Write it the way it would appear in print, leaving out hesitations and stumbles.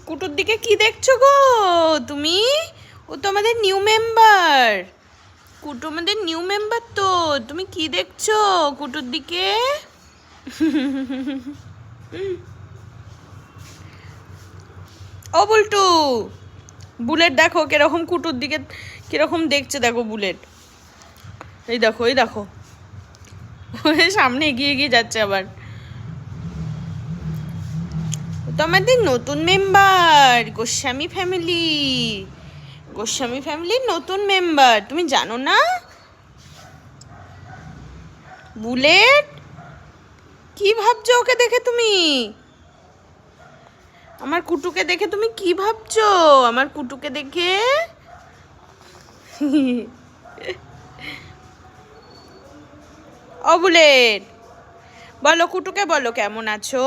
কুটুর দিকে কি দেখছো গো তুমি? ও তো আমাদের নিউ মেম্বার। কুটু আমাদের নিউ মেম্বার তো। তুমি কি দেখছো কুটুর দিকে? ও বল্টু, বুলেট দেখো কিরকম কুটুর দিকে কিরকম দেখছে, দেখো বুলেট। এই দেখো এই দেখো, সামনে এগিয়ে এগিয়ে যাচ্ছে আবার। তো আমাদের নতুন মেম্বার গোস্বামী ফ্যামিলি, গোস্বামী ফ্যামিলির নতুন মেম্বার, তুমি জানো না? বুলেট, কি ভাবছো ওকে দেখে তুমি? আমার কুটুকে দেখে তুমি কি ভাবছো? আমার কুটুকে দেখে ও বুলেট, বলো কুটুকে, বলো কেমন আছো?